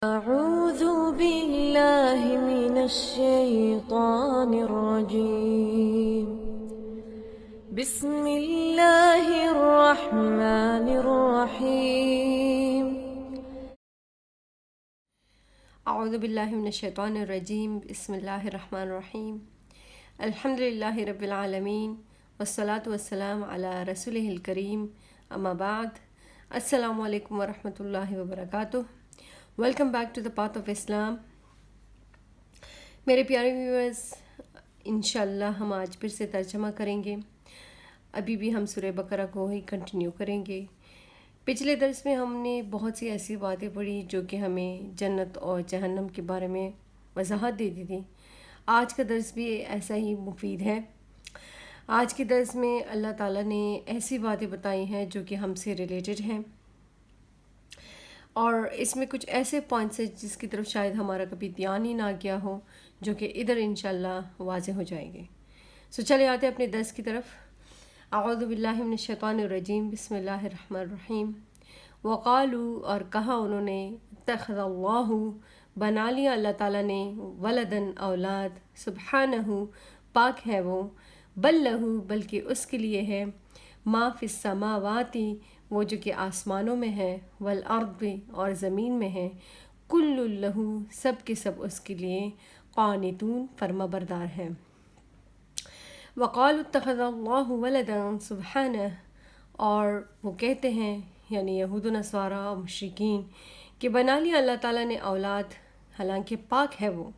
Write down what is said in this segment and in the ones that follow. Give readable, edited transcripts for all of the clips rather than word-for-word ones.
أعوذ بالله من الشيطان الرجيم بسم الله الرحمن الرحيم اعوذ باللہ من الشیطان الرجیم بسم اللہ الرحمن الرحیم الحمد للہ رب العالمین والصلاة والسلام علی رسولہ الکریم اما بعد السلام علیکم ورحمۃ اللہ وبرکاتہ. Welcome back to the path of Islam. میرے پیارے ویورز، انشاءاللہ ہم آج پھر سے ترجمہ کریں گے. ابھی بھی ہم سورہ بقرہ کو ہی کنٹینیو کریں گے. پچھلے درس میں ہم نے بہت سی ایسی باتیں پڑھی جو کہ ہمیں جنت اور جہنم کے بارے میں وضاحت دیتی تھی. آج کا درس بھی ایسا ہی مفید ہے. آج کے درس میں اللہ تعالیٰ نے ایسی باتیں بتائی ہیں جو کہ ہم سے ریلیٹڈ ہیں، اور اس میں کچھ ایسے پوائنٹس ہیں جس کی طرف شاید ہمارا کبھی دھیان ہی نہ گیا ہو، جو کہ ادھر انشاءاللہ واضح ہو جائیں گے. چلے آتے ہیں اپنے درس کی طرف. اعوذ باللہ من الشیطان الرجیم بسم اللہ الرحمن الرحیم. وقالوا، اور کہا انہوں نے، اتخذ اللہ، بنا لیا اللہ تعالیٰ نے، ولدن، اولاد، سبحانہ، پاک ہے وہ، بل لہو، بلکہ اس کے لیے ہے، ما فی السماواتی، وہ جو کہ آسمانوں میں ہے، والارض، اور زمین میں ہے، کل لہو، سب کے سب اس کے لیے، قانتون، فرما بردار ہیں. وقالوا اتخذ اللہ ولدا سبحانہ، اور وہ کہتے ہیں یعنی یہود و نصارہ اور مشرکین کہ بنا لیا اللہ تعالیٰ نے اولاد، حالانکہ پاک ہے وہ.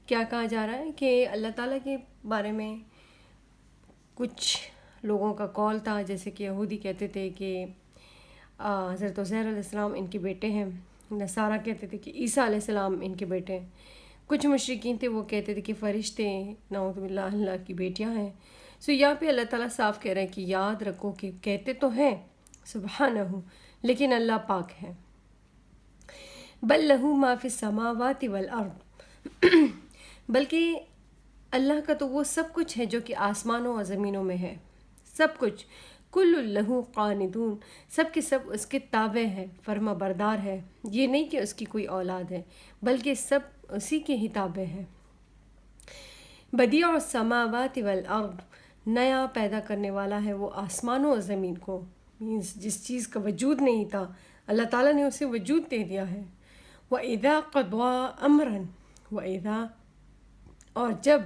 کیا کہا جا رہا ہے کہ اللہ تعالیٰ کے بارے میں کچھ لوگوں کا قول تھا، جیسے کہ یہودی کہتے تھے کہ حضرت عزیر علیہ السلام ان کے بیٹے ہیں، نصارہ کہتے تھے کہ عیسیٰ علیہ السلام ان کے بیٹے ہیں. کچھ مشرکین تھے وہ کہتے تھے کہ فرشتے نعوذ باللہ اللہ کی بیٹیاں ہیں. یہاں پہ اللہ تعالیٰ صاف کہہ رہے ہیں کہ یاد رکھو کہ کہتے تو ہیں سبحانہ، لیکن اللہ پاک ہے. بل لہو ما فی السماوات والارض، بلکہ اللہ کا تو وہ سب کچھ ہے جو کہ آسمانوں اور زمینوں میں ہے، سب کچھ. کل لہو قانتون، سب کے سب اس کے تابع ہے، فرما بردار ہے. یہ نہیں کہ اس کی کوئی اولاد ہے، بلکہ سب اسی کے ہی تابع ہے. بدیع السماوات والارض، نیا پیدا کرنے والا ہے وہ آسمانوں اور زمین کو. مینس جس چیز کا وجود نہیں تھا اللہ تعالیٰ نے اسے وجود دے دیا ہے. وَإِذَا قَضَى أَمْرًا، وَإِذَا، اور جب،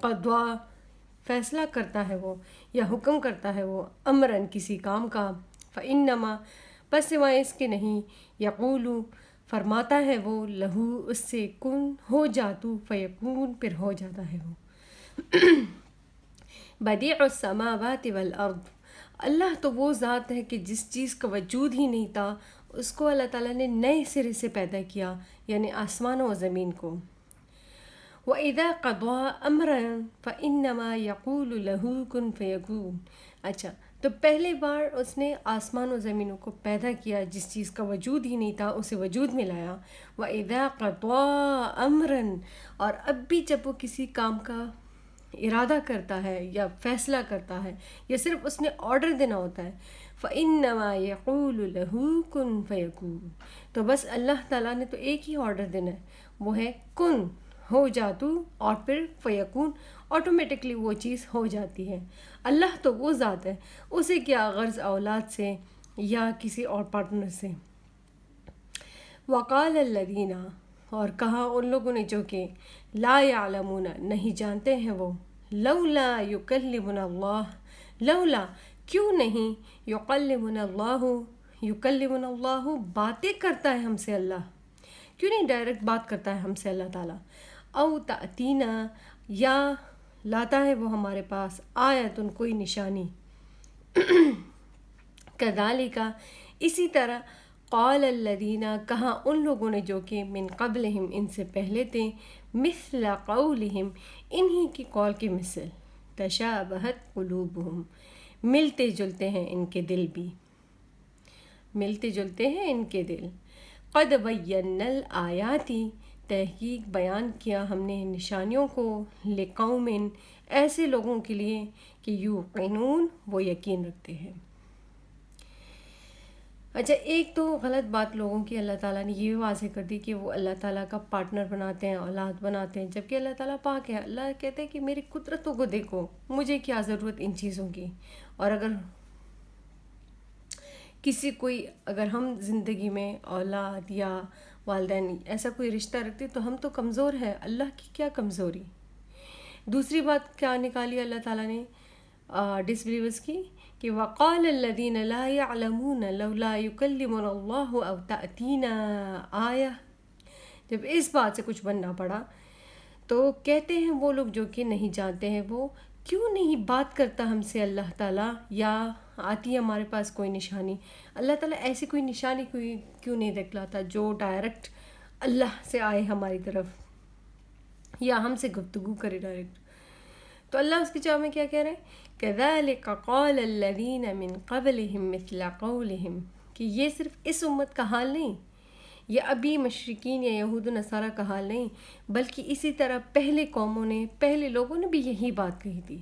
قضا، فیصلہ کرتا ہے وہ یا حکم کرتا ہے وہ، امراً، کسی کام کا، فإنما، پس سوائے اس کے نہیں، یقول، فرماتا ہے وہ، لہو، اس سے، کن، ہو جا تو، فیکون، پھر ہو جاتا ہے وہ. بدیع السماوات والارض، اللہ تو وہ ذات ہے کہ جس چیز کا وجود ہی نہیں تھا اس کو اللہ تعالیٰ نے نئے سرے سے پیدا کیا، یعنی آسمانوں و زمین کو. وَإِذَا قَضَى أَمْرًا فَإِنَّمَا يَقُولُ لَهُ كُن فَيَكُونُ. اچھا، تو پہلے بار اس نے آسمان و زمینوں کو پیدا کیا، جس چیز کا وجود ہی نہیں تھا اسے وجود میں لایا. وَإِذَا قَضَى أَمْرًا، اور اب بھی جب وہ کسی کام کا ارادہ کرتا ہے یا فیصلہ کرتا ہے یا صرف اس نے آرڈر دینا ہوتا ہے، فَإِنَّمَا يَقُولُ لَهُ كُن فَيَكُونُ، تو بس اللہ تعالیٰ نے تو ایک ہی آرڈر دینا ہے، وہ ہے کن، ہو جا تو، اور پھر فیکون، آٹومیٹکلی وہ چیز ہو جاتی ہے. اللہ تو وہ ذات ہے، اسے کیا غرض اولاد سے یا کسی اور پارٹنر سے. وقال الذین، اور کہا ان لوگوں نے جو کہ لا یعلمون، نہیں جانتے ہیں وہ، لولا یکلمنا اللہ، لولا، کیوں نہیں، یکلمنا اللہ، یکلمنا اللہ، باتیں کرتا ہے ہم سے اللہ، کیوں نہیں ڈائریکٹ بات کرتا ہے ہم سے اللہ تعالیٰ. او تأتینا، یا لاتا ہے وہ ہمارے پاس، آیتن، کوئی نشانی. کذالک، اسی طرح، قال الذین، کہا ان لوگوں نے جو کہ من قبلہم، ان سے پہلے تھے، مثل قولہم، انہی کی قول کے مثل، تشابہت قلوبہم، ملتے جلتے ہیں ان کے دل بھی، ملتے جلتے ہیں ان کے دل. قد بینا الآیات، تحقیق بیان کیا ہم نے نشانیوں کو، لقوم، ایسے لوگوں کے لیے کہ یوقنون، وہ یقین رکھتے ہیں. اچھا، ایک تو غلط بات لوگوں کی اللہ تعالیٰ نے یہ بھی واضح کر دی کہ وہ اللہ تعالیٰ کا پارٹنر بناتے ہیں، اولاد بناتے ہیں، جبکہ اللہ تعالیٰ پاک ہے۔ اللہ کہتے ہیں کہ میری قدرتوں کو دیکھو، مجھے کیا ضرورت ان چیزوں کی۔ اور اگر اگر ہم زندگی میں اولاد یا والدین ایسا کوئی رشتہ رکھتے تو ہم تو کمزور ہیں، اللہ کی کیا کمزوری۔ دوسری بات کیا نکالی اللہ تعالیٰ نے ڈس بلیورس کی، کہ وقال الذین لا يعلمون لولا يكلمنا اللہ او تأتینا آیہ۔ جب اس بات سے کچھ بننا پڑا تو کہتے ہیں وہ لوگ جو کہ نہیں جانتے ہیں، وہ کیوں نہیں بات کرتا ہم سے اللہ تعالیٰ، یا آتی ہے ہمارے پاس کوئی نشانی۔ اللہ تعالیٰ ایسی کوئی نشانی کیوں نہیں دکھلاتا جو ڈائریکٹ اللہ سے آئے ہماری طرف، یا ہم سے گفتگو کرے ڈائریکٹ۔ تو اللہ اس کے جواب میں کیا کہہ رہے ہیں، كَذَلِكَ قَالَ الَّذِينَ مِن قَبْلِهِمْ مِثْلَ قَوْلِهِمْ، کہ یہ صرف اس امت کا حال نہیں، یہ ابھی مشرکین یا یہود و نصارہ کا حال نہیں، بلکہ اسی طرح پہلے قوموں نے، پہلے لوگوں نے بھی یہی بات کہی تھی۔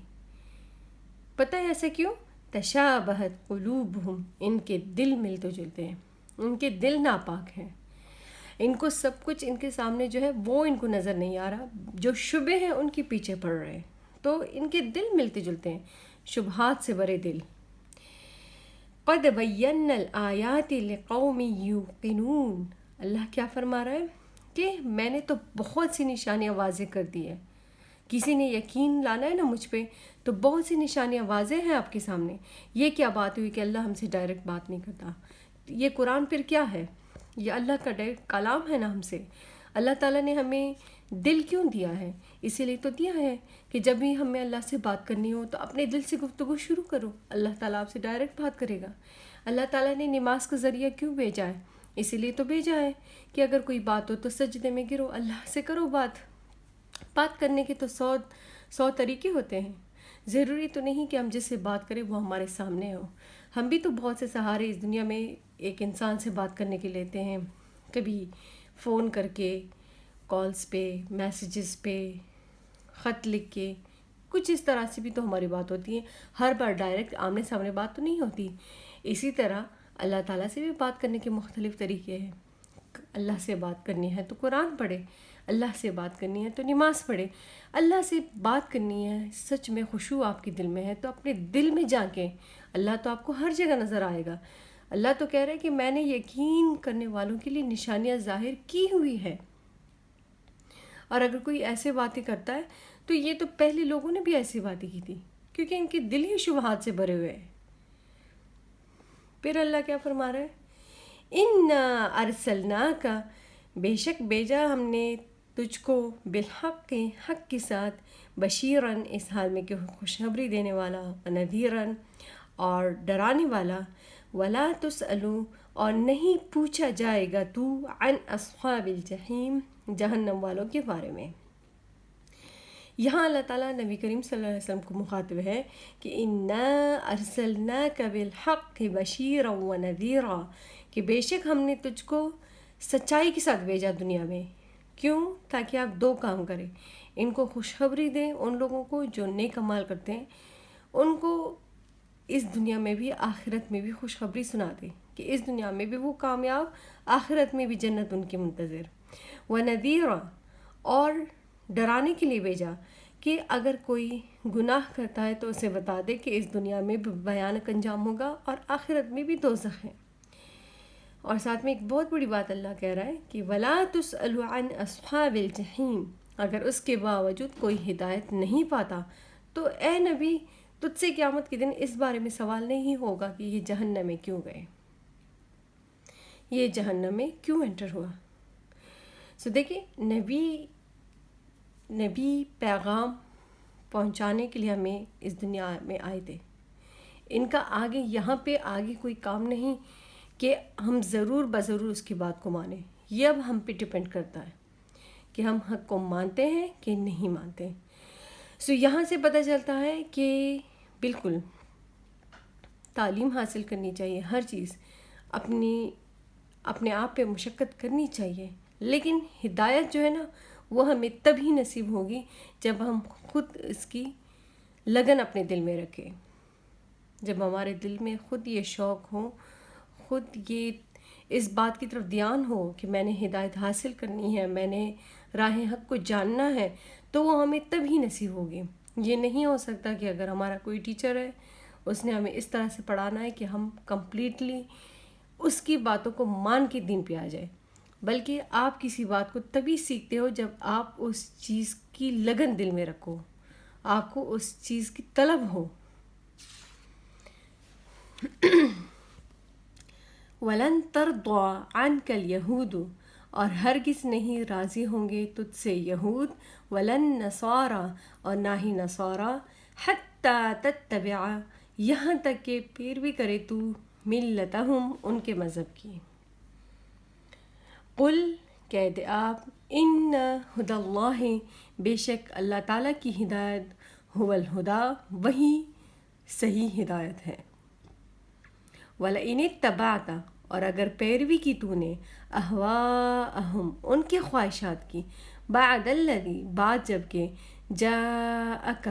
پتہ ہے ایسا کیوں؟ تشابہت قلوبہم، ان کے دل ملتے جلتے ہیں، ان کے دل ناپاک ہیں، ان کو سب کچھ ان کے سامنے جو ہے وہ ان کو نظر نہیں آ رہا، جو شبہ ہیں ان کے پیچھے پڑ رہے ہیں، تو ان کے دل ملتے جلتے ہیں، شبہات سے بھرے دل۔ قد بینا الآیات لقوم یوقنون، اللہ کیا فرما رہا ہے کہ میں نے تو بہت سی نشانیاں واضح کر دی ہے۔ کسی نے یقین لانا ہے نا مجھ پہ، تو بہت سی نشانیاں واضح ہیں آپ کے سامنے۔ یہ کیا بات ہوئی کہ اللہ ہم سے ڈائریکٹ بات نہیں کرتا؟ یہ قرآن پھر کیا ہے؟ یہ اللہ کا ڈائریکٹ کلام ہے نا ہم سے۔ اللہ تعالیٰ نے ہمیں دل کیوں دیا ہے؟ اسی لیے تو دیا ہے کہ جب بھی ہمیں اللہ سے بات کرنی ہو تو اپنے دل سے گفتگو شروع کرو، اللہ تعالیٰ آپ سے ڈائریکٹ بات کرے گا۔ اللہ تعالیٰ نے نماز کا ذریعہ کیوں بھیجا ہے؟ اسی لیے تو بھیجا ہے کہ اگر کوئی بات ہو تو سجدے میں گرو، اللہ سے کرو بات۔ بات کرنے کے تو 100 طریقے ہوتے ہیں، ضروری تو نہیں کہ ہم جس سے بات کریں وہ ہمارے سامنے ہو۔ ہم بھی تو بہت سے سہارے اس دنیا میں ایک انسان سے بات کرنے کے لیتے ہیں، کبھی فون کر کے، کالز پہ، میسیجز پہ، خط لکھ کے، کچھ اس طرح سے بھی تو ہماری بات ہوتی ہے۔ ہر بار ڈائریکٹ آمنے سامنے بات تو نہیں ہوتی۔ اسی طرح اللہ تعالیٰ سے بھی بات کرنے کے مختلف طریقے ہیں۔ اللہ سے بات کرنی ہے تو قرآن پڑھے، اللہ سے بات کرنی ہے تو نماز پڑھے، اللہ سے بات کرنی ہے، سچ میں خشوع آپ کے دل میں ہے تو اپنے دل میں جھانکیں، اللہ تو آپ کو ہر جگہ نظر آئے گا۔ اللہ تو کہہ رہے ہیں کہ میں نے یقین کرنے والوں کے لیے نشانیاں ظاہر کی ہوئی ہے۔ اور اگر کوئی ایسے باتیں کرتا ہے تو یہ تو پہلے لوگوں نے بھی ایسی باتیں کی تھی، کیونکہ ان کے دل ہی شبہات سے بھرے ہوئے ہیں۔ پھر اللہ کیا فرما رہا ہے، اِنَّا أَرْسَلْنَاكَ، بے شک بھیجا ہم نے تجھ کو، بالحق، حق کے ساتھ، بشیراً، اس حال میں کہ خوشخبری دینے والا، نذیراً، اور ڈرانے والا، ولا تسألو، اور نہیں پوچھا جائے گا تو، عن اصحاب الجحیم، جہنم والوں کے بارے میں۔ یہاں اللہ تعالیٰ نبی کریم صلی اللہ علیہ وسلم کو مخاطب ہے کہ اِنَّا أَرْسَلْنَاكَ بِالْحَقِّ بَشِيرًا وَنَذِيرًا، کہ بے شک ہم نے تجھ کو سچائی کے ساتھ بھیجا دنیا میں۔ کیوں؟ تاکہ آپ 2 کام کریں، ان کو خوشخبری دیں، ان لوگوں کو جو نیک اعمال کرتے ہیں ان کو اس دنیا میں بھی آخرت میں بھی خوشخبری سنا دیں کہ اس دنیا میں بھی وہ کامیاب، آخرت میں بھی جنت ان کے منتظر۔ وَنَذِيرًا، اور ڈرانے کے لیے بھیجا کہ اگر کوئی گناہ کرتا ہے تو اسے بتا دے کہ اس دنیا میں بھی بھیانک انجام ہوگا اور آخرت میں بھی دوزخ ہے۔ اور ساتھ میں ایک بہت بڑی بات اللہ کہہ رہا ہے کہ وَلَا تُسْأَلُ عَنْ أَصْحَابِ الْجَحِيمِ، اگر اس کے باوجود کوئی ہدایت نہیں پاتا تو اے نبی تجھ سے قیامت کے دن اس بارے میں سوال نہیں ہوگا کہ یہ جہنم میں کیوں گئے، یہ جہنم میں کیوں انٹر ہوا۔ سو دیکھیں، نبی پیغام پہنچانے کے لیے ہمیں اس دنیا میں آئے تھے۔ ان کا آگے یہاں پہ آگے کوئی کام نہیں کہ ہم ضرور بضرور اس کی بات کو مانیں، یہ اب ہم پہ ڈپینڈ کرتا ہے کہ ہم حق کو مانتے ہیں کہ نہیں مانتے۔ سو یہاں سے پتہ چلتا ہے کہ بالکل تعلیم حاصل کرنی چاہیے، ہر چیز اپنے آپ پہ مشقت کرنی چاہیے، لیکن ہدایت جو ہے نا وہ ہمیں تبھی نصیب ہوگی جب ہم خود اس کی لگن اپنے دل میں رکھیں، جب ہمارے دل میں خود یہ شوق ہو، خود یہ اس بات کی طرف دھیان ہو کہ میں نے ہدایت حاصل کرنی ہے، میں نے راہ حق کو جاننا ہے، تو وہ ہمیں تبھی نصیب ہوگی۔ یہ نہیں ہو سکتا کہ اگر ہمارا کوئی ٹیچر ہے، اس نے ہمیں اس طرح سے پڑھانا ہے کہ ہم کمپلیٹلی اس کی باتوں کو مان کے دین پہ آ جائے، بلکہ آپ کسی بات کو تبھی سیکھتے ہو جب آپ اس چیز کی لگن دل میں رکھو، آپ کو اس چیز کی طلب ہو۔ وَلَن تَرْضَىٰ عَنْكَ الْيَهُودُ، اور ہرگز نہیں راضی ہوں گے تجھ سے یہود، وَلَن نَصَارَىٰ، اور نہ ہی نصارہ، حَتَّىٰ تَتَّبِعَ، یہاں تک کہ پیروی کرے تو ملتہم، ان کے مذہب کی۔ قل، کہہ دے آپ، ان ہدی اللہ، بے شک اللہ تعالیٰ کی ہدایت، هو الہدی، وہی صحیح ہدایت ہے۔ وَلَئِنِ اتَّبَعْتَ، اور اگر پیروی کی تو نے، اہواءہم، ان کے خواہشات کی، بعد الذی، بعد جب کہ جاءک،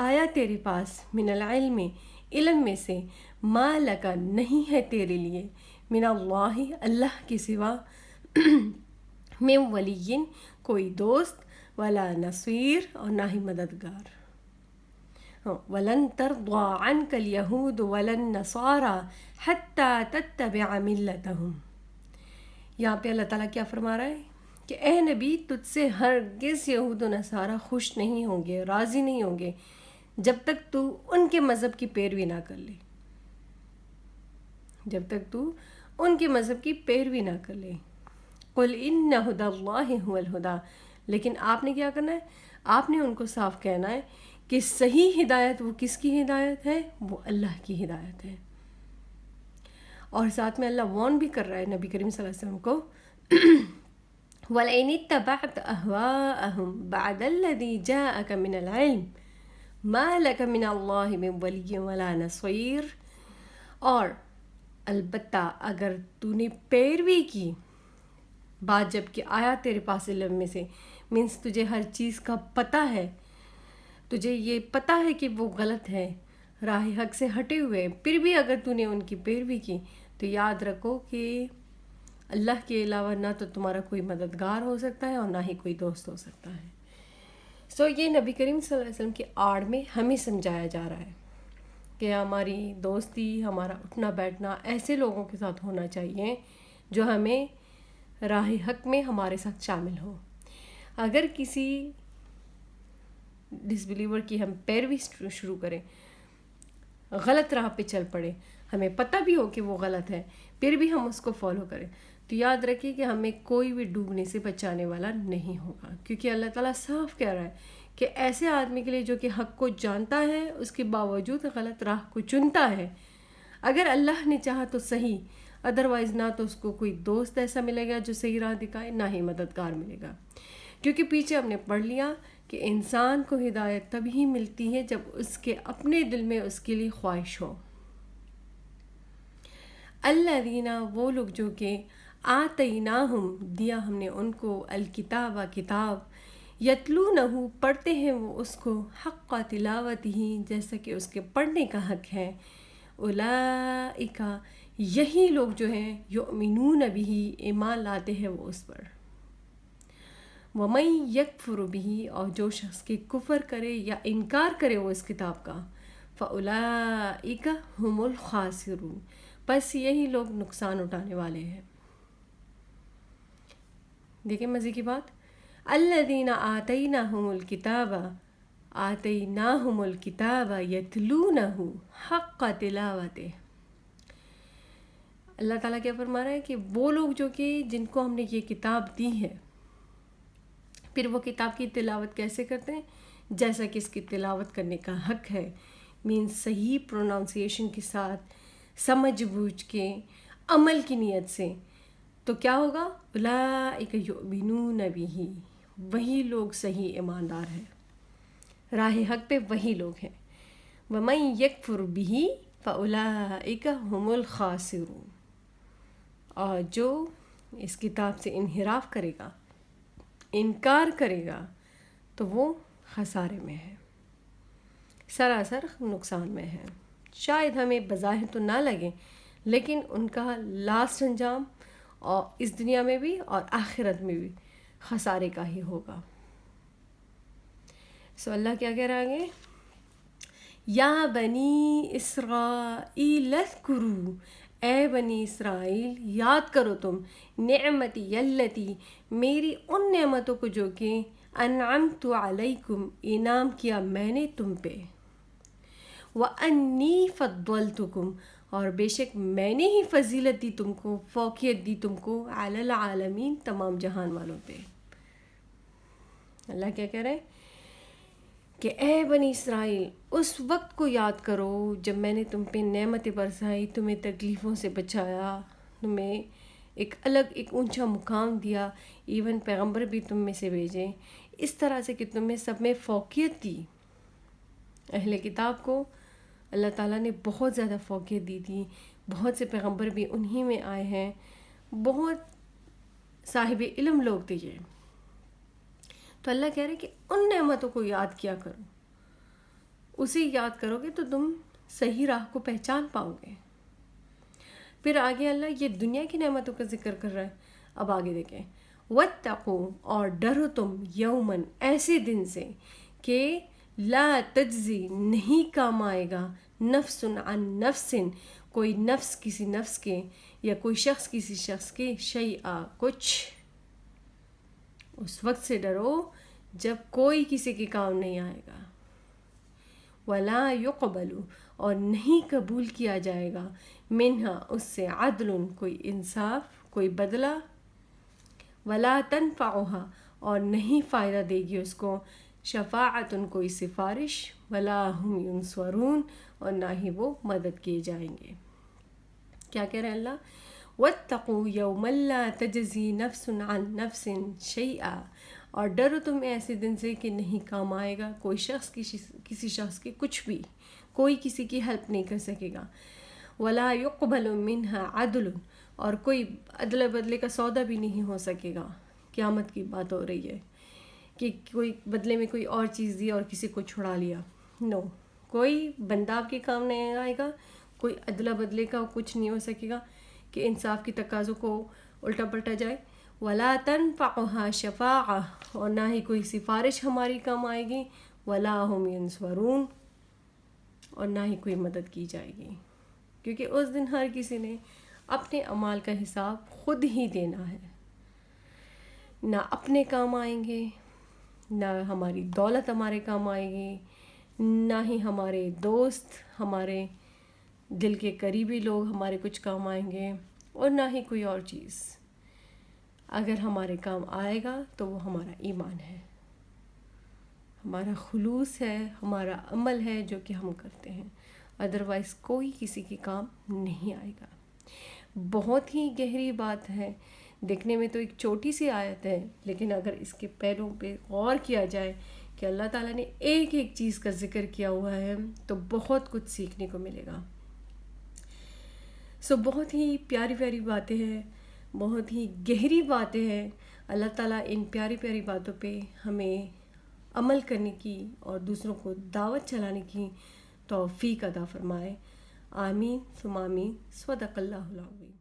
آیا تیرے پاس، من العلم، علم میں سے، ما لک، نہیں ہے تیرے لیے، من اللہ، اللہ کے سوا، من ولی، کوئی دوست، ولا نصیر، اور نہ ہی مددگار۔ وَلَن تَرْضَىٰ عَنْكَ الْيَهُودُ وَلَا النَّصَارَىٰ حَتَّىٰ تَتَّبِعَ مِلَّتَهُمْ۔ یہاں پہ اللہ تعالیٰ کیا فرما رہا ہے کہ اے نبی، تجھ سے ہرگز یہود و نصارہ خوش نہیں ہوں گے، راضی نہیں ہوں گے، جب تک تو ان کے مذہب کی پیروی نہ کر لے، جب تک تو ان کے مذہب کی پیروی نہ کر لے۔ قل ان ہدی اللہ هو الہدی، لیکن آپ نے کیا کرنا ہے؟ آپ نے ان کو صاف کہنا ہے کہ صحیح ہدایت وہ کس کی ہدایت ہے؟ وہ اللہ کی ہدایت ہے۔ اور ساتھ میں اللہ وارن بھی کر رہا ہے نبی کریم صلی اللہ علیہ وسلم کو، وَلَئِنِ اتَّبَعْتَ أَهْوَاءَهُمْ بَعْدَ الَّذِي جَاءَكَ مِنَ الْعِلْمِ مَا لَكَ مِنَ اللَّهِ مِنْ وَلِيٍّ وَلَا نَصِيرٍ، اور البتہ اگر تو نے پیروی کی بعد جب کہ آیا تیرے پاس علم میں سے، مینس تجھے ہر چیز کا پتہ ہے، تجھے یہ پتہ ہے کہ وہ غلط ہے، راہ حق سے ہٹے ہوئے، پھر بھی اگر تو نے ان کی پیروی کی، تو یاد رکھو کہ اللہ کے علاوہ نہ تو تمہارا کوئی مددگار ہو سکتا ہے اور نہ ہی کوئی دوست ہو سکتا ہے۔ سو یہ نبی کریم صلی اللہ علیہ وسلم کی آڑ میں ہمیں سمجھایا جا رہا ہے کہ ہماری دوستی، ہمارا اٹھنا بیٹھنا ایسے لوگوں کے ساتھ ہونا چاہیے جو ہمیں راہ حق میں ہمارے ساتھ شامل ہو۔ اگر کسی ڈس بلیور کی ہم پیروی شروع کریں، غلط راہ پہ چل پڑے، ہمیں پتہ بھی ہو کہ وہ غلط ہے، پھر بھی ہم اس کو فالو کریں، تو یاد رکھیے کہ ہمیں کوئی بھی ڈوبنے سے بچانے والا نہیں ہوگا، کیونکہ اللہ تعالیٰ صاف کہہ رہا ہے کہ ایسے آدمی کے لیے جو کہ حق کو جانتا ہے، اس کے باوجود غلط راہ کو چنتا ہے، اگر اللہ نے چاہا تو صحیح، ادروائز نہ تو اس کو کوئی دوست ایسا ملے گا جو صحیح راہ دکھائے، نہ ہی مددگار ملے گا، کیونکہ پیچھے ہم نے پڑھ لیا کہ انسان کو ہدایت تبھی ملتی ہے جب اس کے اپنے دل میں اس کے لیے خواہش ہو۔ الذین، وہ لوگ جو کہ آتیناہم، دیا ہم نے ان کو، الکتاب، کتاب، یتلونہ، پڑھتے ہیں وہ اس کو، حق تلاوتہ، جیسا کہ اس کے پڑھنے کا حق ہے، اولئک، یہی لوگ جو ہیں، یؤمنون بہ، ایمان لاتے ہیں وہ اس پر، وَمَن یکفر بہ، اور جو شخص کے کفر کرے یا انکار کرے وہ اس کتاب کا، فَأُولَئِکَ هُمُ الْخَاسِرُونَ، بس یہی لوگ نقصان اٹھانے والے ہیں۔ دیکھیں مزے کی بات، الذین آتیناہم الکتاب، آتیناہم الکتاب یتلونہ حق تلاوتہ۔ اللہ تعالیٰ کیا فرما رہا ہے کہ وہ لوگ جو کہ جن کو ہم نے یہ کتاب دی ہے، پھر وہ کتاب کی تلاوت کیسے کرتے ہیں؟ جیسا کہ اس کی تلاوت کرنے کا حق ہے، مینس صحیح پروناؤنسیشن کے ساتھ، سمجھ بوجھ کے، عمل کی نیت سے، تو کیا ہوگا؟ اولئک یؤمنون بہ، وہی لوگ صحیح ایماندار ہیں، راہ حق پہ وہی لوگ ہیں۔ وَمَن یکفر بہ فَأُولَئِکَ هُمُ الْخَاسِرُونَ، اور جو اس کتاب سے انحراف کرے گا، انکار کرے گا، تو وہ خسارے میں ہے، سراسر نقصان میں ہے۔ شاید ہمیں بظاہر تو نہ لگے، لیکن ان کا لاسٹ انجام اور اس دنیا میں بھی اور آخرت میں بھی خسارے کا ہی ہوگا. سو اللہ کیا کہہ رہا ہے؟ یا بنی اسرائیل اذکروا، اے بنی اسرائیل یاد کرو تم، نعمتی التی، میری ان نعمتوں کو جو کہ انعمت علیکم، انعام کیا میں نے تم پہ، وانی فضلتکم، اور بے شک میں نے ہی فضیلت دی تم کو، فوقیت دی تم کو، علی العالمین، تمام جہان والوں پہ. اللہ کیا کہہ رہے ہیں کہ اے بنی اسرائیل اس وقت کو یاد کرو جب میں نے تم پہ نعمتیں برسائی، تمہیں تکلیفوں سے بچایا، تمہیں ایک الگ ایک اونچا مقام دیا، ایون پیغمبر بھی تم میں سے بھیجے، اس طرح سے کہ تمہیں سب میں فوقیت دی. اہل کتاب کو اللہ تعالیٰ نے بہت زیادہ فوقیت دی تھی، بہت سے پیغمبر بھی انہی میں آئے ہیں، بہت صاحب علم لوگ تھے یہ. تو اللہ کہہ رہے ہیں کہ ان نعمتوں کو یاد کیا کرو، اسے یاد کرو گے تو تم صحیح راہ کو پہچان پاؤ گے. پھر آگے اللہ یہ دنیا کی نعمتوں کا ذکر کر رہا ہے. اب آگے دیکھیں، وَاتَّقُوا، اور ڈرو تم، یومن، ایسے دن سے کہ لا تجزی، نہیں کام آئے گا، نفس عن نفس، کوئی نفس کسی نفس کے، یا کوئی شخص کسی شخص کے، شیئا، کچھ. اس وقت سے ڈرو جب کوئی کسی کے کام نہیں آئے گا. ولا يقبل، اور نہیں قبول کیا جائے گا، منہا، اس سے، عدل، کوئی انصاف، کوئی بدلہ. ولا تنفعها، اور نہیں فائدہ دے گی اس کو، شفاعت، کوئی سفارش، ولا هم ينصرون، اور نہ ہی وہ مدد کیے جائیں گے. کیا کہہ رہے ہیں اللہ؟ وَاتَّقُوا يَوْمًا لَا تَجْزِي نَفْسٌ عَن نَفْسٍ شَيْئًا، اور ڈرو تم ایسے دن سے کہ نہیں کام آئے گا کوئی شخص کسی شخص کے کچھ بھی، کوئی کسی کی ہیلپ نہیں کر سکے گا. وَلَا يُقْبَلُ مِنْهَا عَدْلٌ، اور کوئی عدل بدلے کا سودا بھی نہیں ہو سکے گا. قیامت کی بات ہو رہی ہے کہ کوئی بدلے میں کوئی اور چیز دی اور کسی کو چھڑا لیا. نو، کوئی بندہ آپ کے کام نہیں آئے گا، کوئی عدلہ بدلے کا کچھ نہیں ہو سکے گا کہ انصاف کی تقاضوں کو الٹا پلٹا جائے. ولا تنفعها شفاعہ، اور نہ ہی کوئی سفارش ہماری کام آئے گی. ولا هم ينصرون، اور نہ ہی کوئی مدد کی جائے گی، کیونکہ اس دن ہر کسی نے اپنے اعمال کا حساب خود ہی دینا ہے. نہ اپنے کام آئیں گے، نہ ہماری دولت ہمارے کام آئے گی، نہ ہی ہمارے دوست، ہمارے دل کے قریبی لوگ ہمارے کچھ کام آئیں گے، اور نہ ہی کوئی اور چیز. اگر ہمارے کام آئے گا تو وہ ہمارا ایمان ہے، ہمارا خلوص ہے، ہمارا عمل ہے جو کہ ہم کرتے ہیں. ادروائز کوئی کسی کے کام نہیں آئے گا. بہت ہی گہری بات ہے، دیکھنے میں تو ایک چھوٹی سی آیت ہے، لیکن اگر اس کے پہلوں پہ غور کیا جائے کہ اللہ تعالیٰ نے ایک ایک چیز کا ذکر کیا ہوا ہے تو بہت کچھ سیکھنے کو ملے گا. سو بہت ہی پیاری پیاری باتیں ہیں، بہت ہی گہری باتیں ہیں. اللہ تعالیٰ ان پیاری پیاری باتوں پہ ہمیں عمل کرنے کی اور دوسروں کو دعوت چلانے کی توفیق عطا فرمائے. آمین ثم آمین. صدق اللہ العظیم.